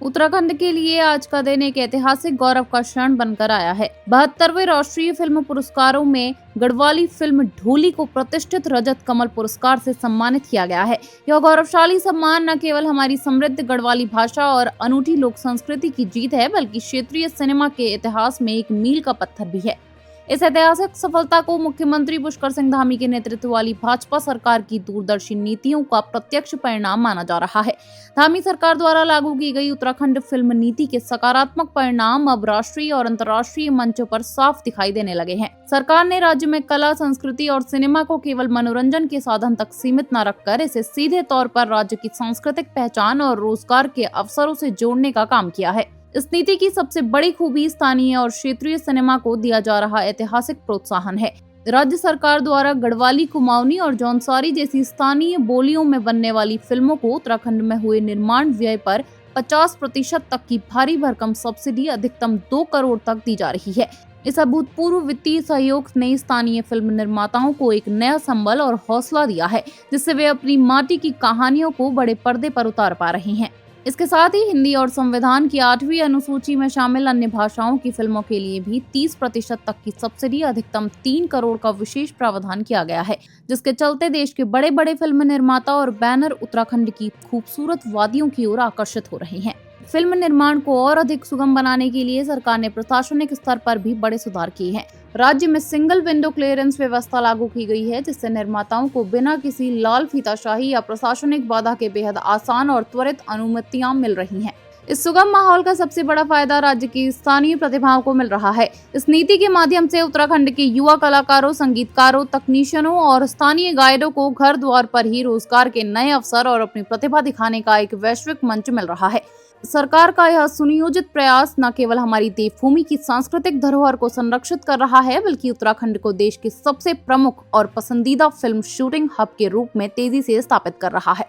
उत्तराखंड के लिए आज का दिन एक ऐतिहासिक गौरव का क्षण बनकर आया है। 72वें राष्ट्रीय फिल्म पुरस्कारों में गढ़वाली फिल्म ढोली को प्रतिष्ठित रजत कमल पुरस्कार से सम्मानित किया गया है। यह गौरवशाली सम्मान न केवल हमारी समृद्ध गढ़वाली भाषा और अनूठी लोक संस्कृति की जीत है, बल्कि क्षेत्रीय सिनेमा के इतिहास में एक मील का पत्थर भी है। इस ऐतिहासिक सफलता को मुख्यमंत्री पुष्कर सिंह धामी के नेतृत्व वाली भाजपा सरकार की दूरदर्शी नीतियों का प्रत्यक्ष परिणाम माना जा रहा है। धामी सरकार द्वारा लागू की गई उत्तराखंड फिल्म नीति के सकारात्मक परिणाम अब राष्ट्रीय और अंतर्राष्ट्रीय मंचों पर साफ दिखाई देने लगे हैं। सरकार ने राज्य में कला, संस्कृति और सिनेमा को केवल मनोरंजन के साधन तक सीमित न रखकर इसे सीधे तौर पर राज्य की सांस्कृतिक पहचान और रोजगार के अवसरों से जोड़ने का काम किया है। इस नीति की सबसे बड़ी खूबी स्थानीय और क्षेत्रीय सिनेमा को दिया जा रहा ऐतिहासिक प्रोत्साहन है। राज्य सरकार द्वारा गढ़वाली, कुमाऊनी और जौनसारी जैसी स्थानीय बोलियों में बनने वाली फिल्मों को उत्तराखंड में हुए निर्माण व्यय पर 50% तक की भारी भरकम सब्सिडी अधिकतम 2 करोड़ तक दी जा रही है। इस अभूतपूर्व वित्तीय सहयोग ने स्थानीय फिल्म निर्माताओं को एक नया संबल और हौसला दिया है, जिससे वे अपनी माटी की कहानियों को बड़े पर्दे पर उतार पा रहे हैं। इसके साथ ही हिंदी और संविधान की 8वीं अनुसूची में शामिल अन्य भाषाओं की फिल्मों के लिए भी 30% तक की सब्सिडी अधिकतम 3 करोड़ का विशेष प्रावधान किया गया है, जिसके चलते देश के बड़े बड़े फिल्म निर्माता और बैनर उत्तराखंड की खूबसूरत वादियों की ओर आकर्षित हो रहे हैं। फिल्म निर्माण को और अधिक सुगम बनाने के लिए सरकार ने प्रशासनिक स्तर पर भी बड़े सुधार किए हैं। राज्य में सिंगल विंडो क्लियरेंस व्यवस्था लागू की गई है, जिससे निर्माताओं को बिना किसी लाल फीताशाही या प्रशासनिक बाधा के बेहद आसान और त्वरित अनुमतियां मिल रही हैं। इस सुगम माहौल का सबसे बड़ा फायदा राज्य की स्थानीय प्रतिभाओं को मिल रहा है। इस नीति के माध्यम से उत्तराखंड के युवा कलाकारों, संगीतकारों, तकनीशियनों और स्थानीय गाइडों को घर द्वार पर ही रोजगार के नए अवसर और अपनी प्रतिभा दिखाने का एक वैश्विक मंच मिल रहा है। सरकार का यह सुनियोजित प्रयास न केवल हमारी देवभूमि की सांस्कृतिक धरोहर को संरक्षित कर रहा है, बल्कि उत्तराखंड को देश के सबसे प्रमुख और पसंदीदा फिल्म शूटिंग हब के रूप में तेजी से स्थापित कर रहा है।